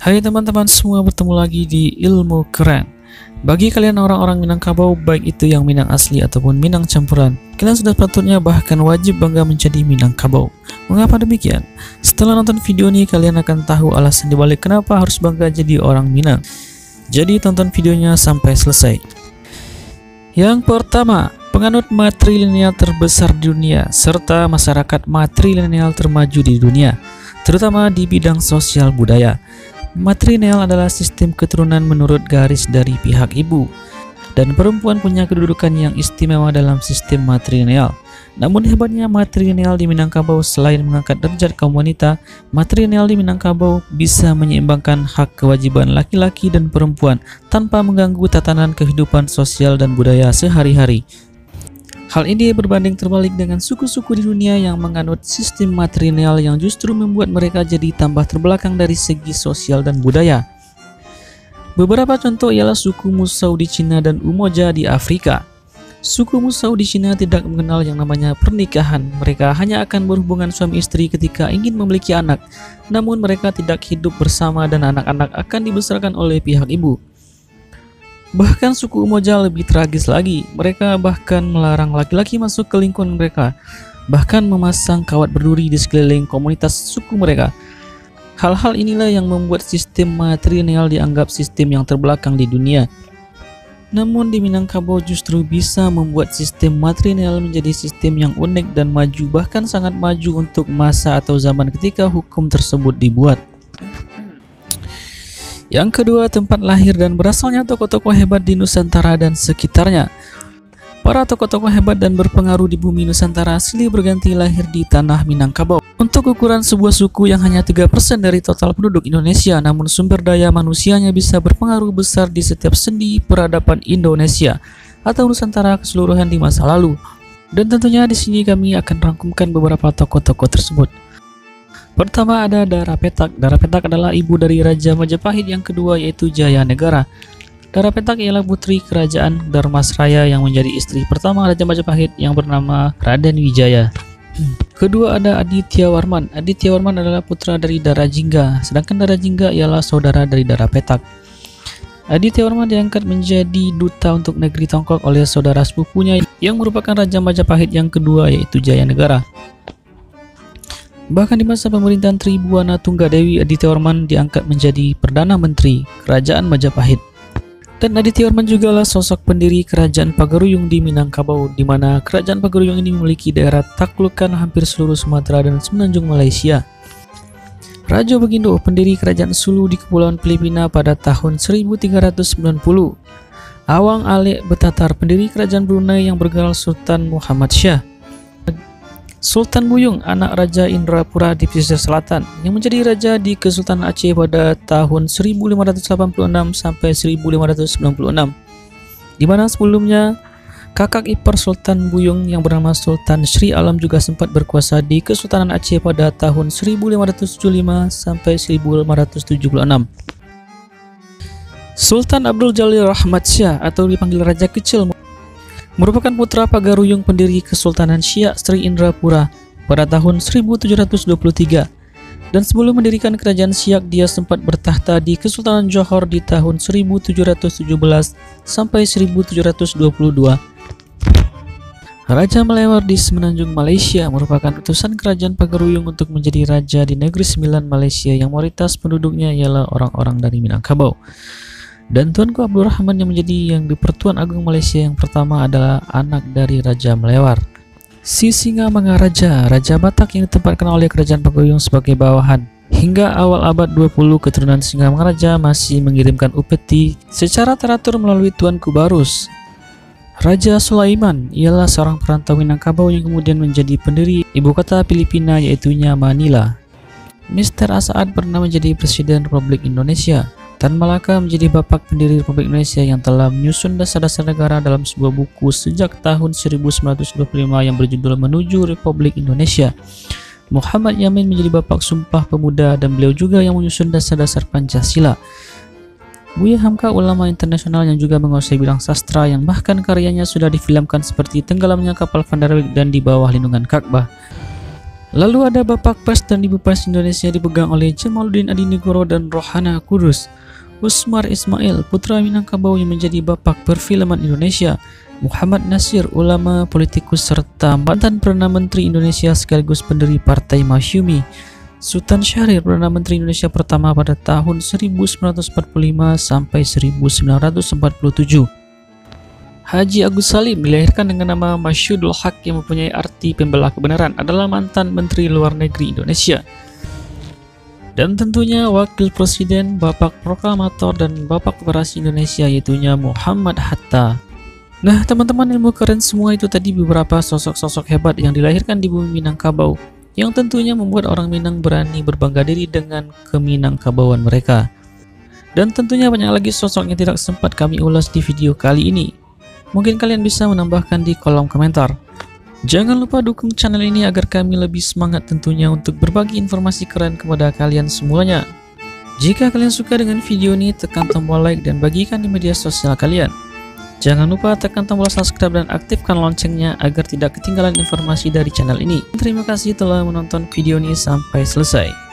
Hai teman-teman semua, bertemu lagi di Ilmu Keren. Bagi kalian orang-orang Minangkabau, baik itu yang Minang asli ataupun Minang campuran, kalian sudah patutnya bahkan wajib bangga menjadi Minangkabau. Mengapa demikian? Setelah nonton video ini, kalian akan tahu alasan dibalik kenapa harus bangga jadi orang Minang. Jadi tonton videonya sampai selesai. Yang pertama, penganut matrilineal terbesar di dunia, serta masyarakat matrilineal termaju di dunia, terutama di bidang sosial budaya. Matrilineal adalah sistem keturunan menurut garis dari pihak ibu, dan perempuan punya kedudukan yang istimewa dalam sistem matrilineal. Namun hebatnya matrilineal di Minangkabau, selain mengangkat derajat kaum wanita, matrilineal di Minangkabau bisa menyeimbangkan hak kewajiban laki-laki dan perempuan tanpa mengganggu tatanan kehidupan sosial dan budaya sehari-hari. Hal ini berbanding terbalik dengan suku-suku di dunia yang menganut sistem matrilineal yang justru membuat mereka jadi tambah terbelakang dari segi sosial dan budaya. Beberapa contoh ialah suku Musau di Cina dan Umoja di Afrika. Suku Musau di Cina tidak mengenal yang namanya pernikahan. Mereka hanya akan berhubungan suami istri ketika ingin memiliki anak. Namun mereka tidak hidup bersama dan anak-anak akan dibesarkan oleh pihak ibu. Bahkan suku Umoja lebih tragis lagi, mereka bahkan melarang laki-laki masuk ke lingkungan mereka, bahkan memasang kawat berduri di sekeliling komunitas suku mereka. Hal-hal inilah yang membuat sistem matrilineal dianggap sistem yang terbelakang di dunia. Namun di Minangkabau justru bisa membuat sistem matrilineal menjadi sistem yang unik dan maju, bahkan sangat maju untuk masa atau zaman ketika hukum tersebut dibuat. Yang kedua, tempat lahir dan berasalnya tokoh-tokoh hebat di Nusantara dan sekitarnya. Para tokoh-tokoh hebat dan berpengaruh di bumi Nusantara silih berganti lahir di tanah Minangkabau. Untuk ukuran sebuah suku yang hanya 3% dari total penduduk Indonesia, namun sumber daya manusianya bisa berpengaruh besar di setiap sendi peradaban Indonesia atau Nusantara keseluruhan di masa lalu. Dan tentunya di sini kami akan rangkumkan beberapa tokoh-tokoh tersebut. Pertama ada Dara Petak. Dara Petak adalah ibu dari Raja Majapahit yang kedua, yaitu Jaya Negara. Dara Petak ialah putri kerajaan Dharmasraya yang menjadi istri pertama Raja Majapahit yang bernama Raden Wijaya. Kedua ada Aditya Warman. Aditya Warman adalah putra dari Dara Jingga, sedangkan Dara Jingga ialah saudara dari Dara Petak. Aditya Warman diangkat menjadi duta untuk negeri Tongkok oleh saudara sepupunya yang merupakan Raja Majapahit yang kedua, yaitu Jaya Negara. Bahkan di masa pemerintahan Tribuana Tunggadewi, Aditya Warman diangkat menjadi Perdana Menteri Kerajaan Majapahit. Dan Aditya Warman juga lah sosok pendiri Kerajaan Pagaruyung di Minangkabau, di mana Kerajaan Pagaruyung ini memiliki daerah taklukan hampir seluruh Sumatera dan semenanjung Malaysia. Raja Bagindo, pendiri Kerajaan Sulu di Kepulauan Filipina pada tahun 1390. Awang Alek Betatar, pendiri Kerajaan Brunei yang bergelar Sultan Muhammad Shah. Sultan Buyung, anak Raja Indrapura di pesisir selatan, yang menjadi raja di Kesultanan Aceh pada tahun 1586 sampai 1596, di mana sebelumnya kakak ipar Sultan Buyung yang bernama Sultan Sri Alam juga sempat berkuasa di Kesultanan Aceh pada tahun 1575 sampai 1576. Sultan Abdul Jalil Rahmat Shah atau dipanggil Raja Kecil merupakan putra Pagaruyung pendiri Kesultanan Siak Sri Indrapura pada tahun 1723, dan sebelum mendirikan kerajaan Siak dia sempat bertahta di Kesultanan Johor di tahun 1717 sampai 1722. Raja Melewar di Semenanjung Malaysia merupakan utusan kerajaan Pagaruyung untuk menjadi raja di Negeri Sembilan Malaysia yang mayoritas penduduknya ialah orang-orang dari Minangkabau. Dan Tuanku Abdul Rahman yang menjadi Yang di-Pertuan Agung Malaysia yang pertama adalah anak dari Raja Melewar. Sisingamangaraja, Raja Batak yang ditempatkan oleh Kerajaan Pagaruyung sebagai bawahan. Hingga awal abad 20, keturunan Singamangaraja masih mengirimkan upeti secara teratur melalui Tuanku Barus. Raja Sulaiman ialah seorang perantau Minangkabau yang kemudian menjadi pendiri ibu kota Filipina, yaitunya Manila. Mr. As'ad pernah menjadi Presiden Republik Indonesia. Tan Malaka menjadi bapak pendiri Republik Indonesia yang telah menyusun dasar-dasar negara dalam sebuah buku sejak tahun 1925 yang berjudul Menuju Republik Indonesia. Muhammad Yamin menjadi bapak Sumpah Pemuda dan beliau juga yang menyusun dasar-dasar Pancasila. Buya Hamka, ulama internasional yang juga menguasai bidang sastra yang bahkan karyanya sudah difilmkan seperti Tenggelamnya Kapal Van der Wijk dan Di Bawah Lindungan Ka'bah. Lalu ada Bapak Pers dan Ibu Pers Indonesia dipegang oleh Jamaluddin Adinegoro dan Rohana Kudus. Usmar Ismail, putra Minangkabau yang menjadi Bapak Perfilman Indonesia. Muhammad Nasir, ulama, politikus, serta mantan Perdana Menteri Indonesia sekaligus pendiri Partai Masyumi. Sultan Syahrir, Perdana Menteri Indonesia pertama pada tahun 1945 sampai 1947. Haji Agus Salim dilahirkan dengan nama Masyudul Haq yang mempunyai arti pembela kebenaran, adalah mantan Menteri Luar Negeri Indonesia. Dan tentunya Wakil Presiden, Bapak Proklamator, dan Bapak Koperasi Indonesia yaitunya Muhammad Hatta. Nah teman-teman, ilmu keren semua itu tadi beberapa sosok-sosok hebat yang dilahirkan di bumi Minangkabau, yang tentunya membuat orang Minang berani berbangga diri dengan keminangkabauan mereka. Dan tentunya banyak lagi sosok yang tidak sempat kami ulas di video kali ini. Mungkin kalian bisa menambahkan di kolom komentar. Jangan lupa dukung channel ini agar kami lebih semangat tentunya untuk berbagi informasi keren kepada kalian semuanya. Jika kalian suka dengan video ini, tekan tombol like dan bagikan di media sosial kalian. Jangan lupa tekan tombol subscribe dan aktifkan loncengnya agar tidak ketinggalan informasi dari channel ini. Terima kasih telah menonton video ini sampai selesai.